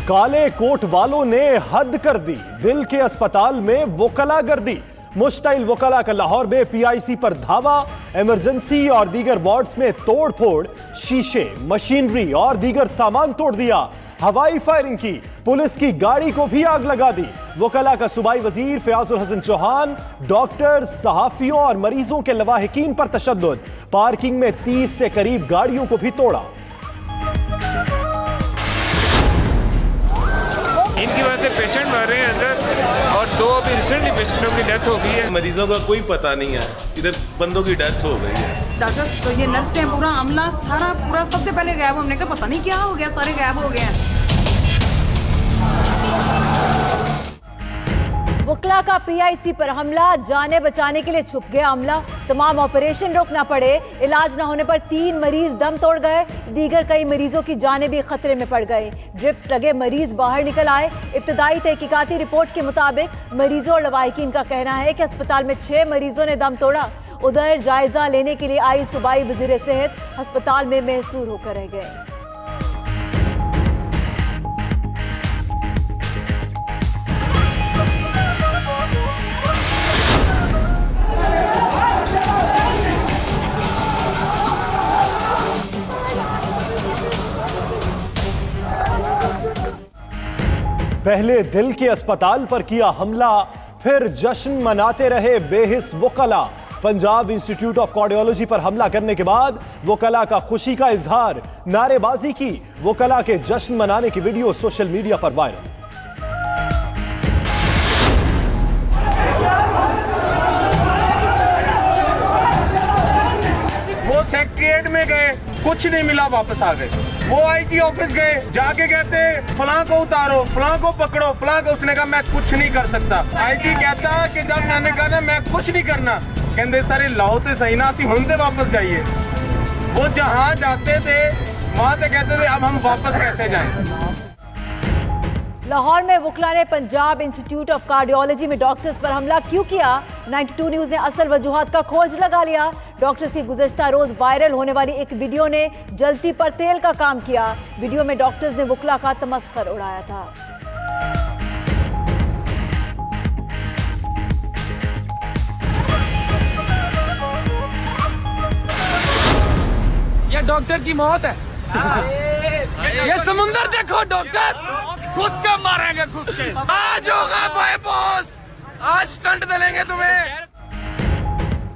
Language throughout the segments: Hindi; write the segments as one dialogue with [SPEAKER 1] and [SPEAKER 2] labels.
[SPEAKER 1] काले कोट वालों ने हद कर दी, दिल के अस्पताल में वकला गर्दी। मुश्ताइल वकला का लाहौर में पीआईसी पर धावा, इमरजेंसी और दीगर वार्ड्स में तोड़फोड़, शीशे, मशीनरी और दीगर सामान तोड़ दिया। हवाई फायरिंग की, पुलिस की गाड़ी को भी आग लगा दी। वकला का सूबाई वजीर फयाजुल हसन चौहान डॉक्टर, सहाफियों और मरीजों के लवाहिकीन पर तशद्दुद। पार्किंग में 30 से करीब गाड़ियों को भी तोड़ा।
[SPEAKER 2] इनकी वजह से पेशेंट मर रहे हैं अंदर, और 2 अभी रिसेंटली पेशेंटों की डेथ हो गई है।
[SPEAKER 3] मरीजों का कोई पता नहीं है, इधर बंदों की डेथ हो गई है।
[SPEAKER 4] डॉक्टर तो ये नर्स है, पूरा अमला सारा पूरा सबसे पहले गायब। हमने कहा पता नहीं क्या हो गया, सारे गायब हो गए हैं।
[SPEAKER 5] वकला का पीआईसी पर हमला, जाने बचाने के लिए छुप गया अमला। तमाम ऑपरेशन रोकना पड़े, इलाज न होने पर 3 मरीज दम तोड़ गए। दीगर कई मरीजों की जानें भी खतरे में पड़ गई। ड्रिप्स लगे मरीज बाहर निकल आए। इब्तदाई तहकीकाती रिपोर्ट के मुताबिक मरीजों और लवाहिकीन का कहना है कि अस्पताल में 6 मरीजों ने दम तोड़ा। उधर जायजा लेने के लिए आई सूबाई वजीर सेहत अस्पताल में महसूर होकर रह गए।
[SPEAKER 1] पहले दिल के अस्पताल पर किया हमला, फिर जश्न मनाते रहे बेहिस वकला। पंजाब इंस्टीट्यूट ऑफ कार्डियोलॉजी पर हमला करने के बाद वकला का खुशी का इजहार, नारेबाजी की। वकला के जश्न मनाने की वीडियो सोशल मीडिया पर वायरल।
[SPEAKER 6] वो सेक्रेटरीट में गए, कुछ नहीं मिला, वापस आ गए। वो आईजी ऑफिस गए, जाके कहते फलां को उतारो, फलां को पकड़ो, फलां को। उसने कहा मैं कुछ नहीं कर सकता। आईजी कहता कि जब मैंने कहा ना मैं कुछ नहीं करना, कहते सारे लाओ ते सही ना, हुण ते वापस जाइए। वो जहां जाते थे वहां से कहते थे अब हम वापस कैसे जाएं।
[SPEAKER 5] लाहौर में वकला ने पंजाब इंस्टीट्यूट ऑफ कार्डियोलॉजी में डॉक्टर्स पर हमला क्यों किया? 92 न्यूज ने असल वजूहात का खोज लगा लिया। डॉक्टर्स की गुज़श्ता रोज वायरल होने वाली एक वीडियो ने जलती पर तेल का काम किया। वीडियो में डॉक्टर्स ने वकला का तमस्खर उड़ाया था।
[SPEAKER 7] ये डॉक्टर की मौत है। ये समुंदर देखो, डॉक्टर घुस के मारेंगे, घुस के। आज होगा भाई बॉस, आज स्टंट मिलेंगे तुम्हें।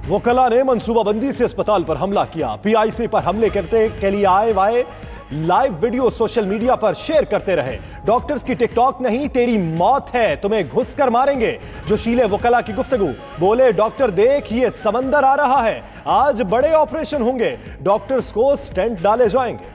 [SPEAKER 1] वकला ने मंसूबाबंदी से अस्पताल पर हमला किया। पीआईसी पर हमले करते के लिए आए वाए लाइव वीडियो सोशल मीडिया पर शेयर करते रहे। डॉक्टर्स की टिकटॉक नहीं तेरी मौत है, तुम्हें घुस कर मारेंगे। जोशीले वकला की गुफ्तगू, बोले डॉक्टर देख ये समंदर आ रहा है, आज बड़े ऑपरेशन होंगे, डॉक्टर्स को स्टेंट डाले जाएंगे।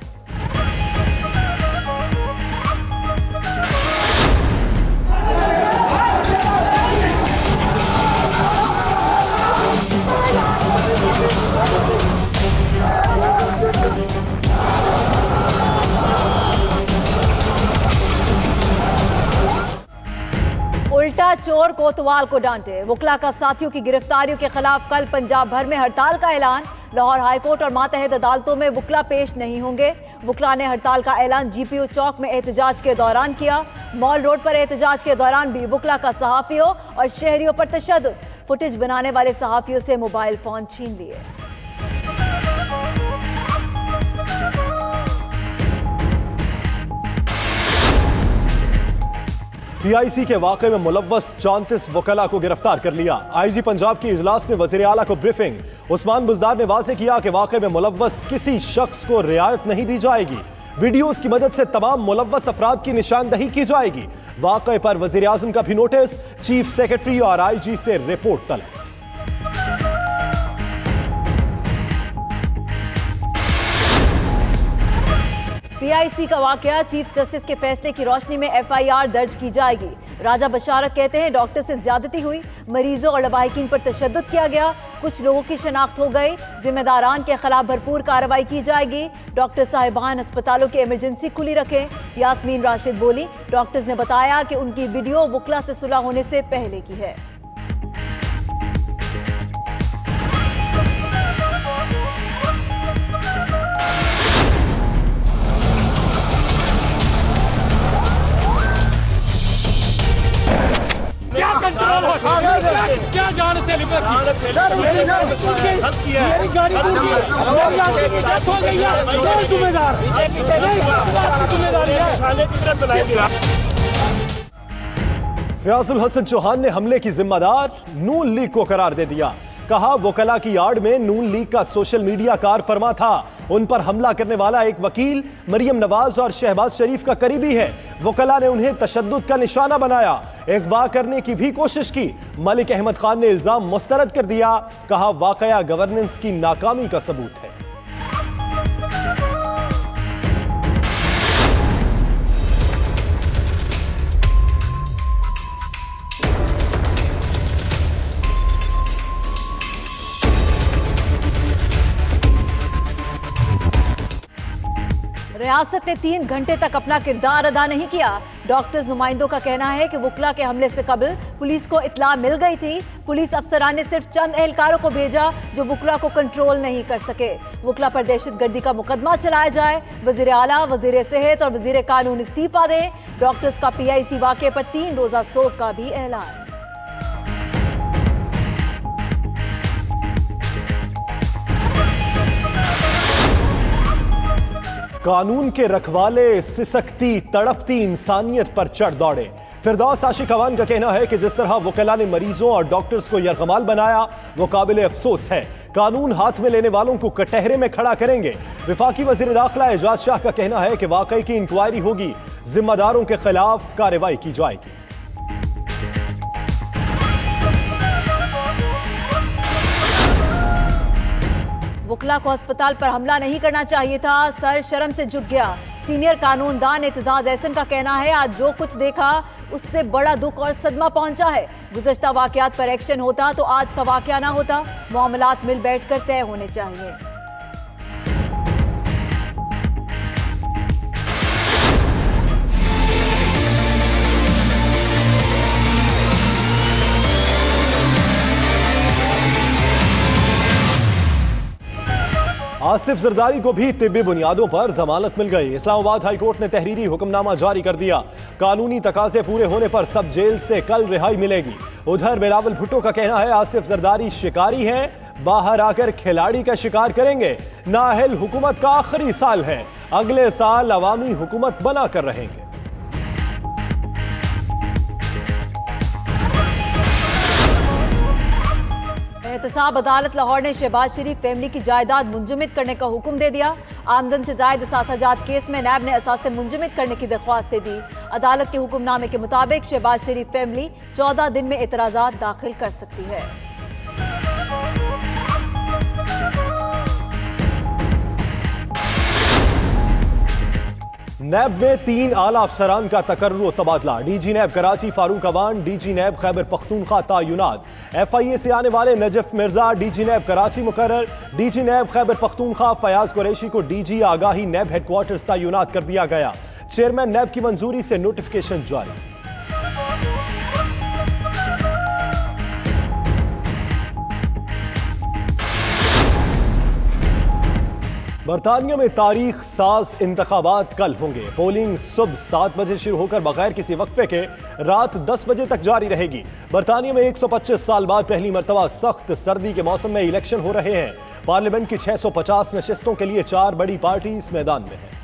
[SPEAKER 5] उल्टा चोर कोतवाल को डांटे। वकला का साथियों की गिरफ्तारियों के खिलाफ कल पंजाब भर में हड़ताल का ऐलान। लाहौर हाईकोर्ट और मातहत अदालतों में वकला पेश नहीं होंगे। वकला ने हड़ताल का ऐलान जीपीओ चौक में एहतजाज के दौरान किया। मॉल रोड पर एहतजाज के दौरान भी वकला का सहाफियों और शहरियों पर तशद्दुद। फुटेज बनाने वाले सहाफियों से मोबाइल फोन छीन लिए।
[SPEAKER 1] पीआईसी के वाकये में मुलव्वस 34 वकला को गिरफ्तार कर लिया। आईजी पंजाब की इजलास में वजीर आला को ब्रीफिंग। उस्मान बुज़दार ने वाज़ेह किया कि वाकये में मुलव्वस किसी शख्स को रियायत नहीं दी जाएगी। वीडियोस की मदद से तमाम मुलव्वस अफराद की निशानदही की जाएगी। वाकये पर वजीर आज़म का भी नोटिस, चीफ सेक्रेटरी और आईजी से रिपोर्ट तलब।
[SPEAKER 5] पीआईसी का वाकया, चीफ जस्टिस के फैसले की रोशनी में एफआईआर दर्ज की जाएगी। राजा बशारत कहते हैं डॉक्टर से ज्यादती हुई, मरीजों और लवाहिकीन पर तशद्दुद किया गया, कुछ लोगों की शनाख्त हो गई, जिम्मेदारान के खिलाफ भरपूर कार्रवाई की जाएगी। डॉक्टर साहिबान अस्पतालों की इमरजेंसी खुली रखें। यास्मीन राशिद बोली, डॉक्टर्स ने बताया कि उनकी वीडियो वकला से सुलह होने से पहले की है।
[SPEAKER 7] क्या जान थैली पे मेरी गाड़ी डेथ हो गई है, कौन जिम्मेदार?
[SPEAKER 1] फयाजुल हसन चौहान ने हमले की जिम्मेदार नून लीग को करार दे दिया। कहा वकला की आड़ में नून लीग का सोशल मीडिया कारफरमा था। उन पर हमला करने वाला एक वकील मरियम नवाज और शहबाज शरीफ का करीबी है। वकला ने उन्हें तशद्दुद का निशाना बनाया, अगवा करने की भी कोशिश की। मलिक अहमद खान ने इल्जाम मुस्तरद कर दिया। कहा वाकया गवर्नेंस की नाकामी का सबूत है।
[SPEAKER 5] रियासत ने 3 घंटे तक अपना किरदार अदा नहीं किया। डॉक्टर्स नुमाइंदों का कहना है कि वकला के हमले से कबल पुलिस को इत्तला मिल गई थी। पुलिस अफसरान ने सिर्फ चंद एहलकारों को भेजा जो वकला को कंट्रोल नहीं कर सके। वकला पर दहशतगर्दी का मुकदमा चलाया जाए। वजीर आला, वजीर सेहत और वजीर कानून इस्तीफा दें। डॉक्टर्स का PIC वाक़े पर 3 रोज़ा सोग का भी ऐलान।
[SPEAKER 1] कानून के रखवाले सिसकती तड़पती इंसानियत पर चढ़ दौड़े। फिरदौस आशिक अवान का कहना है कि जिस तरह वकला ने मरीजों और डॉक्टर्स को यरगमाल बनाया वो काबिल अफसोस है। कानून हाथ में लेने वालों को कटहरे में खड़ा करेंगे। वफाकी वजीर दाखिला एजाज शाह का कहना है कि वाकई की इंक्वायरी होगी, जिम्मेदारों के खिलाफ कार्रवाई की जाएगी।
[SPEAKER 5] वकला को अस्पताल पर हमला नहीं करना चाहिए था, सर शर्म से झुक गया। सीनियर कानूनदान एतजाज एहसन का कहना है आज जो कुछ देखा उससे बड़ा दुख और सदमा पहुंचा है। गुज़श्ता वाकयात पर एक्शन होता तो आज का वाकया ना होता। मामलात मिल बैठकर तय होने चाहिए।
[SPEAKER 1] आसिफ जरदारी को भी तिब्बी बुनियादों पर जमानत मिल गई। इस्लामाबाद हाई कोर्ट ने तहरीरी हुक्मनामा जारी कर दिया। कानूनी तकाजे पूरे होने पर सब जेल से कल रिहाई मिलेगी। उधर बिलावल भुट्टो का कहना है आसिफ जरदारी शिकारी हैं, बाहर आकर खिलाड़ी का शिकार करेंगे। नाअहल हुकूमत का आखिरी साल है, अगले साल अवामी हुकूमत बना कर रहेंगे।
[SPEAKER 5] एहतसाब अदालत लाहौर ने शहबाज शरीफ फैमिली की जायदाद मुंजमद करने का हुक्म दे दिया। आमदन से जायद असासाजात केस में नैब ने असासे मुंजमद करने की दरख्वास्तें दी। अदालत के हुक्मनामे के मुताबिक शहबाज शरीफ फैमिली 14 दिन में एतराज़ात दाखिल कर सकती है।
[SPEAKER 1] नैब में 3 आला अफसरान का तकर्रुर तबादला। DG नैब कराची फारूक अवान, DG नैब खैबर पख्तूनख्वा तयनात। FIA से आने वाले नजफ मिर्जा DG नैब कराची मुकर्रर। DG नैब खैबर पख्तूनख्वा फयाज कुरैशी को DG आगाही नैब हेडक्वार्टर्स तयनात कर दिया गया। चेयरमैन नैब की मंजूरी से नोटिफिकेशन जारी। बरतानिया में तारीख साज इंतखाबात कल होंगे। पोलिंग सुबह 7 बजे शुरू होकर बगैर किसी वक्फे के रात 10 बजे तक जारी रहेगी। बरतानिया में 125 साल बाद पहली मरतबा सख्त सर्दी के मौसम में इलेक्शन हो रहे हैं। पार्लियामेंट की 650 नशिस्तों के लिए 4 बड़ी पार्टीज मैदान में हैं।